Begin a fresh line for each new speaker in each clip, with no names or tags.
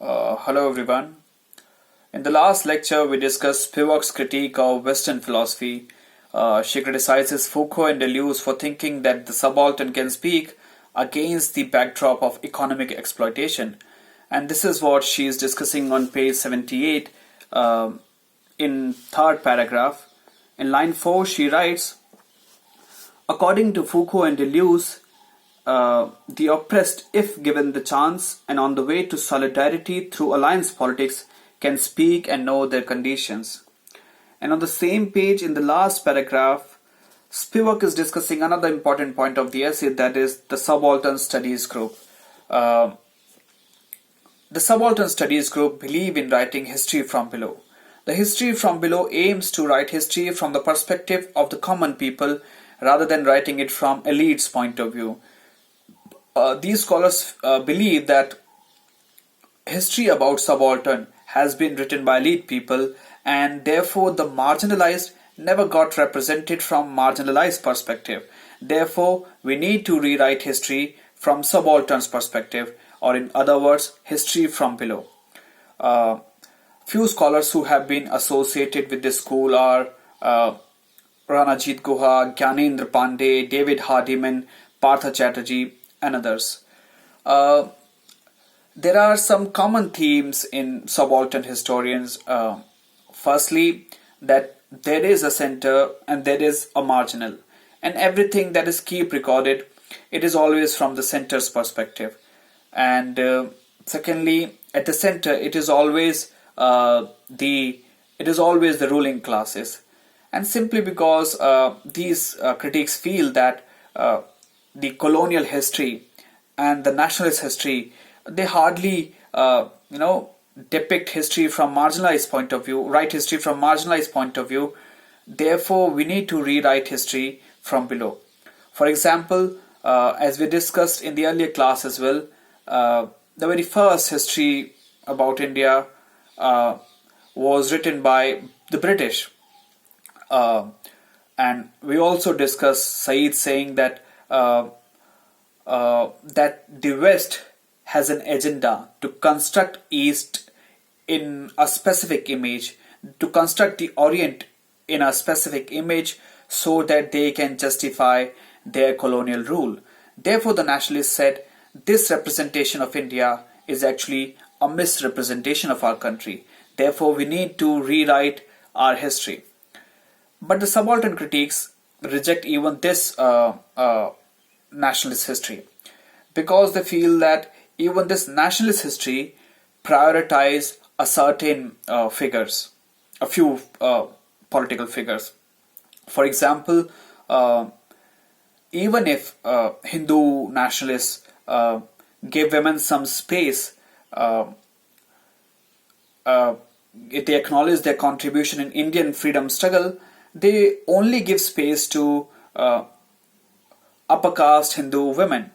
Hello everyone. In the last lecture, we discussed Spivak's critique of Western philosophy. She criticizes Foucault and Deleuze for thinking that the subaltern can speak against the backdrop of economic exploitation. And this is what she is discussing on page 78 in third paragraph. In line 4, she writes, according to Foucault and Deleuze, the oppressed, if given the chance and on the way to solidarity through alliance politics, can speak and know their conditions. And on the same page, in the last paragraph, Spivak is discussing another important point of the essay, that is the subaltern studies group. The subaltern studies group believe in writing history from below. The history from below aims to write history from the perspective of the common people rather than writing it from elite's point of view. These scholars believe that history about subaltern has been written by elite people, and therefore the marginalized never got represented from marginalized perspective. Therefore, we need to rewrite history from subaltern's perspective, or in other words, history from below. Few scholars who have been associated with this school are Ranajit Guha, Gyanendra Pandey, David Hardiman, Partha Chatterjee, and others. There are some common themes in subaltern historians. Firstly, that there is a center and there is a marginal, and everything that is keep recorded, it is always from the center's perspective. And secondly, at the center, it is always the ruling classes, and simply because these critics feel that the colonial history and the nationalist history, they hardly depict history from marginalized point of view, write history from marginalized point of view. Therefore, we need to rewrite history from below. For example, as we discussed in the earlier class as well, the very first history about India was written by the British. And we also discussed Said saying that that the West has an agenda to construct East in a specific image, to construct the Orient in a specific image so that they can justify their colonial rule. Therefore, the nationalists said this representation of India is actually a misrepresentation of our country. Therefore, we need to rewrite our history. But the subaltern critiques reject even this nationalist history, because they feel that even this nationalist history prioritize a certain figures, a few political figures. For example, even if Hindu nationalists give women some space, if they acknowledge their contribution in Indian freedom struggle, they only give space to upper caste Hindu women.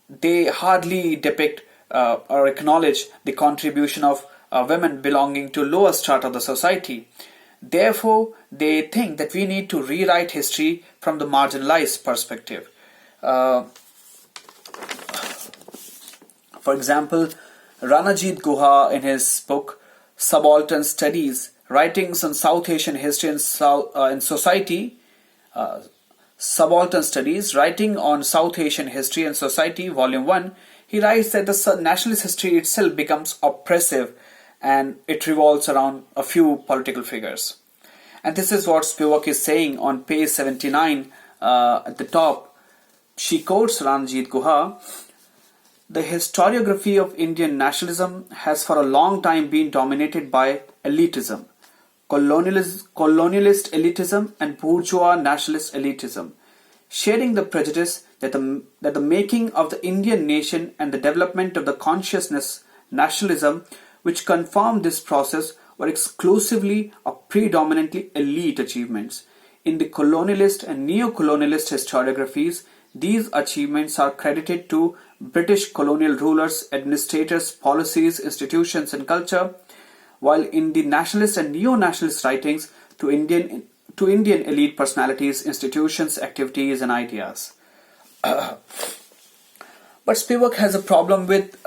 They hardly depict or acknowledge the contribution of women belonging to lower strata of the society. Therefore, they think that we need to rewrite history from the marginalized perspective. For example, Ranajit Guha, in his book Subaltern Studies, Writings on South Asian History and Society, Subaltern Studies, Writing on South Asian History and Society, Volume 1, he writes that the nationalist history itself becomes oppressive and it revolves around a few political figures. And this is what Spivak is saying on page 79 at the top. She quotes Ranjit Guha, "The historiography of Indian nationalism has for a long time been dominated by elitism, colonialist elitism and bourgeois nationalist elitism, sharing the prejudice that the making of the Indian nation and the development of the consciousness nationalism which confirmed this process were exclusively or predominantly elite achievements. In the colonialist and neo-colonialist historiographies, these achievements are credited to British colonial rulers, administrators, policies, institutions and culture, while in the nationalist and neo-nationalist writings to Indian elite personalities, institutions, activities and ideas." But Spivak has a problem with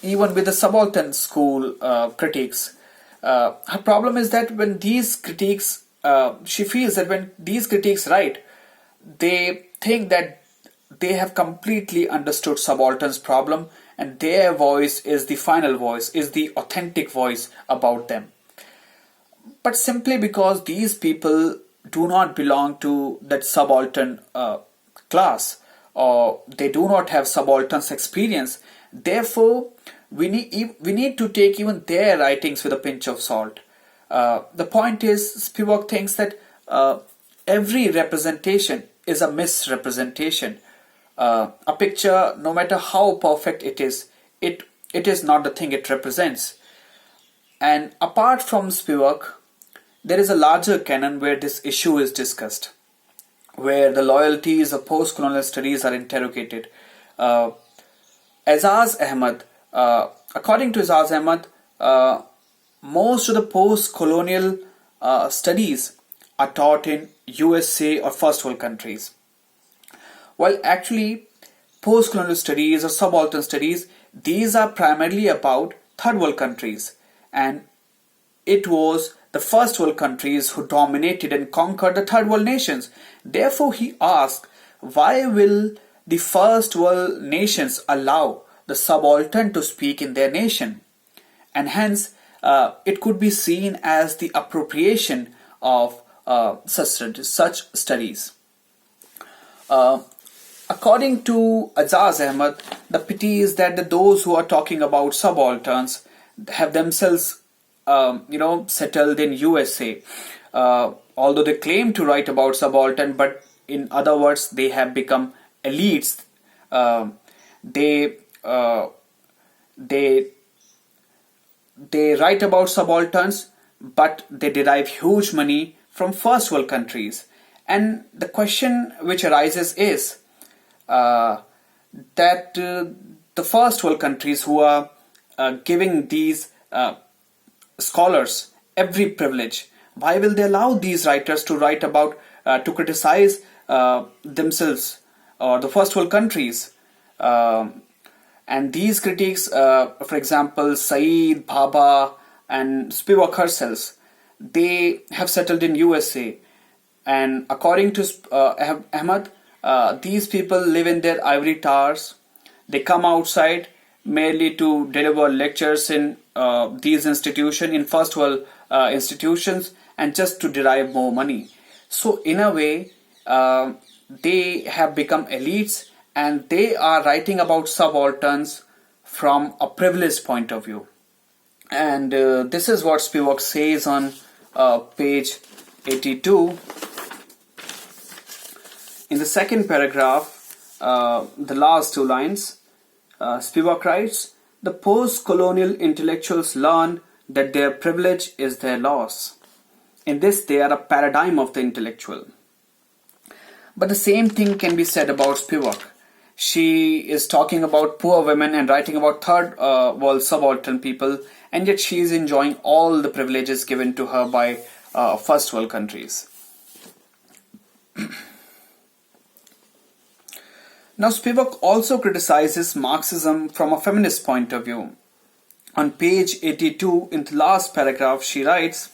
even with the subaltern school critiques. Her problem is that when these critiques, she feels that when these critiques write, they think that they have completely understood subaltern's problem and their voice is the final voice, is the authentic voice about them. But simply because these people do not belong to that subaltern class, or they do not have subaltern's experience, therefore we need to take even their writings with a pinch of salt. The point is, Spivak thinks that every representation is a misrepresentation. A picture, no matter how perfect it is not the thing it represents. And apart from Spivak, there is a larger canon where this issue is discussed, where the loyalties of post-colonial studies are interrogated. Azaz Ahmad, according to Azaz Ahmad, most of the post-colonial studies are taught in USA or first world countries. While actually post-colonial studies or subaltern studies, these are primarily about third world countries, and it was the first world countries who dominated and conquered the third world nations. Therefore, he asked, why will the first world nations allow the subaltern to speak in their nation? And hence, it could be seen as the appropriation of such studies. According to Azaz Ahmad, the pity is that those who are talking about subalterns have themselves settled in USA. Although they claim to write about subaltern, but in other words, they have become elites. They write about subalterns, but they derive huge money from first world countries. And the question which arises is that the first world countries who are giving these scholars every privilege, why will they allow these writers to write about, to criticize themselves or the first world countries? And these critics, for example, Saeed, Bhabha and Spivak herself, they have settled in USA. And according to Ahmad, these people live in their ivory towers. They come outside merely to deliver lectures in these institutions, in first world institutions, and just to derive more money. So in a way, they have become elites and they are writing about subalterns from a privileged point of view. And this is what Spivak says on page 82. In the second paragraph, the last two lines, Spivak writes, the post-colonial intellectuals learn that their privilege is their loss. In this, they are a paradigm of the intellectual. But the same thing can be said about Spivak. She is talking about poor women and writing about third world subaltern people, and yet she is enjoying all the privileges given to her by first world countries. Now, Spivak also criticizes Marxism from a feminist point of view. On page 82, in the last paragraph, she writes,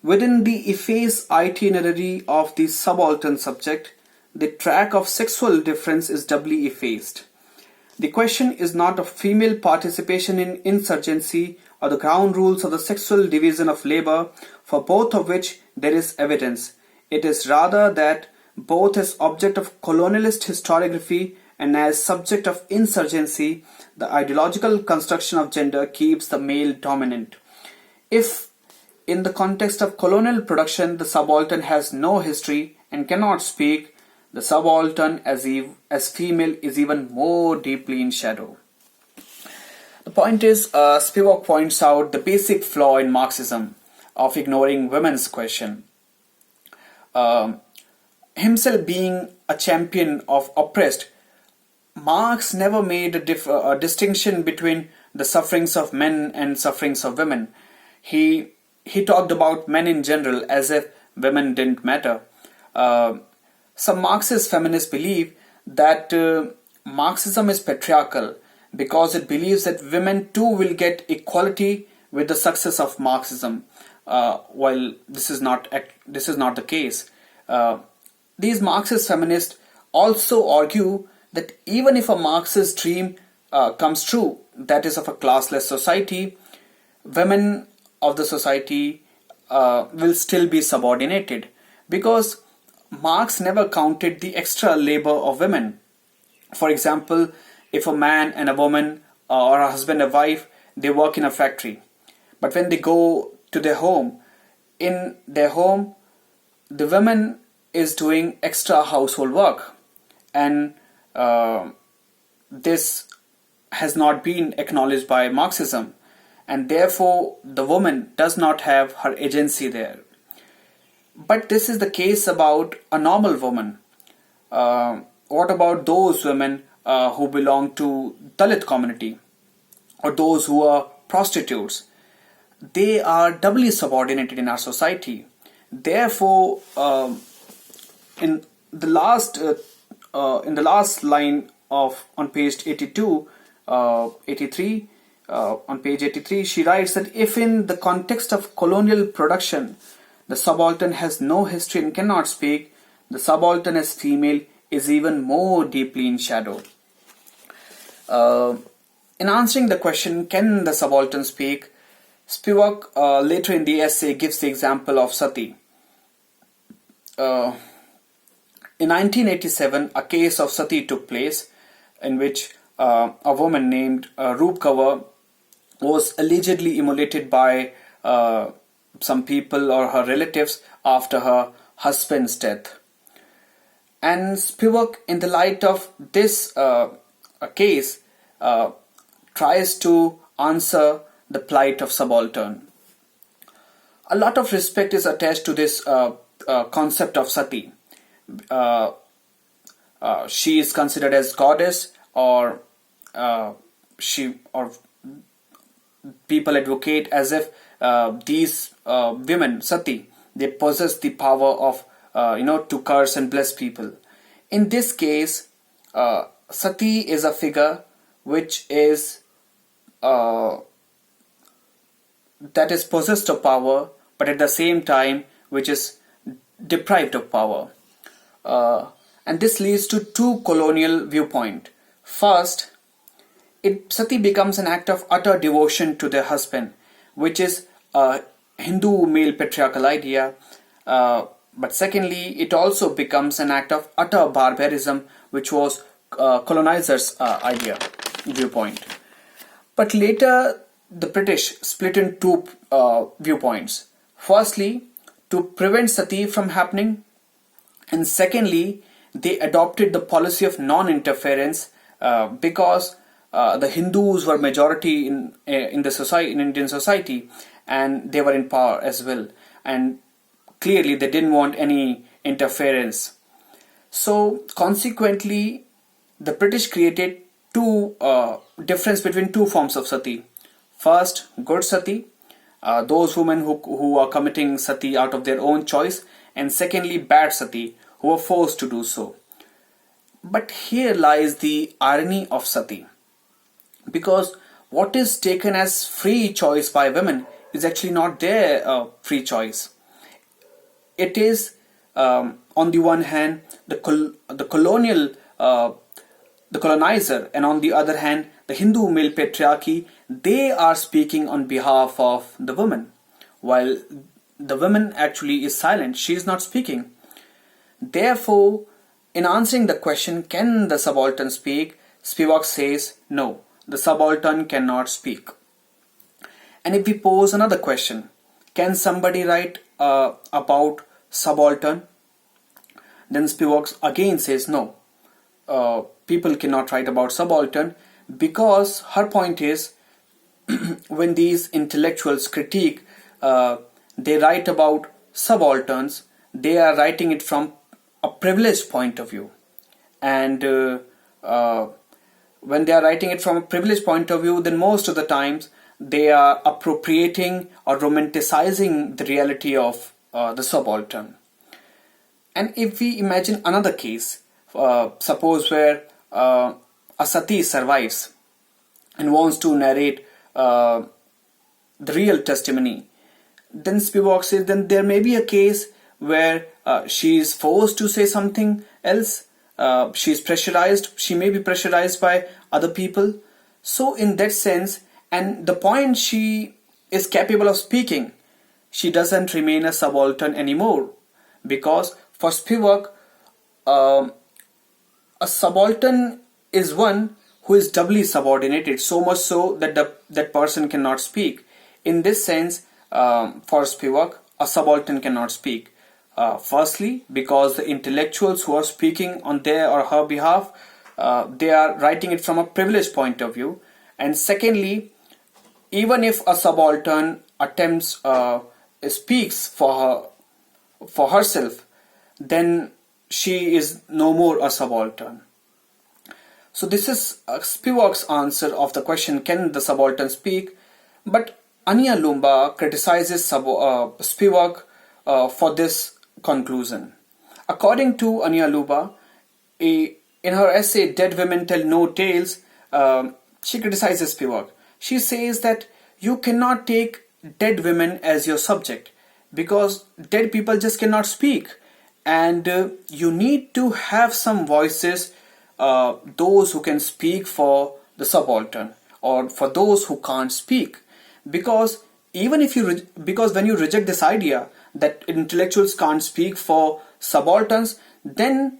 within the effaced itinerary of the subaltern subject, the track of sexual difference is doubly effaced. The question is not of female participation in insurgency or the ground rules of the sexual division of labor, for both of which there is evidence. It is rather that both as object of colonialist historiography and as subject of insurgency, the ideological construction of gender keeps the male dominant. If, in the context of colonial production, the subaltern has no history and cannot speak, the subaltern as female is even more deeply in shadow. The point is, Spivak points out the basic flaw in Marxism of ignoring women's question. Himself being a champion of oppressed, Marx never made a distinction between the sufferings of men and sufferings of women. He talked about men in general as if women didn't matter. Some Marxist feminists believe that Marxism is patriarchal because it believes that women too will get equality with the success of Marxism. While this is not the case, these Marxist feminists also argue that even if a Marxist dream comes true, that is of a classless society, women of the society will still be subordinated because Marx never counted the extra labor of women. For example, if a man and a woman or a husband and wife, they work in a factory, but when they go to their home, in their home, the woman is doing extra household work, and this has not been acknowledged by Marxism, and therefore the woman does not have her agency there. But this is the case about a normal woman. What about those women who belong to Dalit community or those who are prostitutes? They are doubly subordinated in our society. Therefore, in the last line of on page 82, 83, on page 83, she writes that if in the context of colonial production, the subaltern has no history and cannot speak, the subaltern as female is even more deeply in shadow. In answering the question, can the subaltern speak, Spivak later in the essay gives the example of Sati. In 1987, a case of Sati took place in which a woman named Roopkava was allegedly immolated by some people or her relatives after her husband's death. And Spivak, in the light of this case, tries to answer the plight of subaltern. A lot of respect is attached to this concept of Sati. She is considered as goddess, or people advocate as if these women, Sati, they possess the power of to curse and bless people. In this case, Sati is a figure which is that is possessed of power, but at the same time which is deprived of power. And this leads to two colonial viewpoints. First, Sati becomes an act of utter devotion to their husband, which is a Hindu male patriarchal idea. But secondly, it also becomes an act of utter barbarism, which was colonizers' viewpoint. But later, the British split in two viewpoints. Firstly, to prevent Sati from happening, and secondly, they adopted the policy of non-interference because the Hindus were majority in the society, in Indian society, and they were in power as well. And clearly, they didn't want any interference. So, consequently, the British created difference between two forms of Sati. First, good Sati, those women who are committing Sati out of their own choice, and secondly, bad Sati, who are forced to do so. But here lies the irony of Sati, because what is taken as free choice by women is actually not their free choice. It is, on the one hand, the colonizer, and on the other hand, the Hindu male patriarchy. They are speaking on behalf of the woman, while the woman actually is silent. She is not speaking. Therefore, in answering the question, can the subaltern speak, Spivak says, no, the subaltern cannot speak. And if we pose another question, can somebody write about subaltern? Then Spivak again says, no, people cannot write about subaltern, because her point is, when these intellectuals critique, they write about subalterns, they are writing it from a privileged point of view. And when they are writing it from a privileged point of view, then most of the times they are appropriating or romanticizing the reality of the subaltern. And if we imagine another case, suppose where a sati survives and wants to narrate the real testimony, then Spivak says then there may be a case where she is forced to say something else. She is pressurized. She may be pressurized by other people. So in that sense, and the point she is capable of speaking, she doesn't remain a subaltern anymore, because for Spivak, um a subaltern is one who is doubly subordinated, so much so that that person cannot speak. In this sense, for Spivak, a subaltern cannot speak. Firstly, because the intellectuals who are speaking on their or her behalf, they are writing it from a privileged point of view. And secondly, even if a subaltern attempts speaks for herself, then she is no more a subaltern. So this is Spivak's answer of the question, can the subaltern speak? But Anya Lumba criticizes Spivak for this conclusion. According to Anya Lumba, in her essay Dead Women Tell No Tales, she criticizes Spivak. She says that you cannot take dead women as your subject, because dead people just cannot speak, and you need to have some voices, those who can speak for the subaltern or for those who can't speak. Because even if you because when you reject this idea that intellectuals can't speak for subalterns, then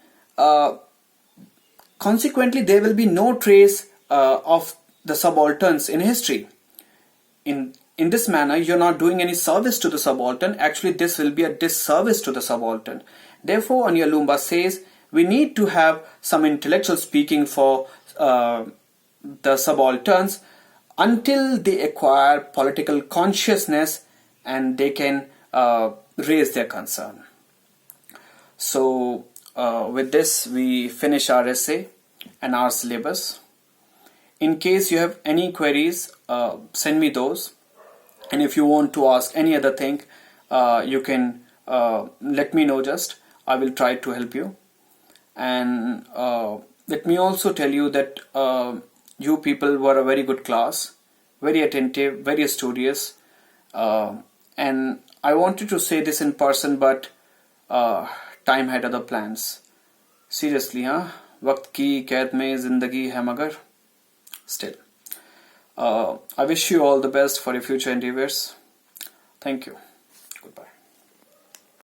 consequently there will be no trace of the subalterns in history. In this manner, you're not doing any service to the subaltern. Actually, this will be a disservice to the subaltern. Therefore, Anya Lumba says we need to have some intellectual speaking for the subalterns until they acquire political consciousness and they can raise their concern. So, with this, we finish our essay and our syllabus. In case you have any queries, send me those. And if you want to ask any other thing, you can let me know just. I will try to help you. And let me also tell you that you people were a very good class, very attentive, very studious. And I wanted to say this in person, but time had other plans. Seriously, huh? वक्त की कैद में जिंदगी है मगर. Still, I wish you all the best for your future endeavors. Thank you.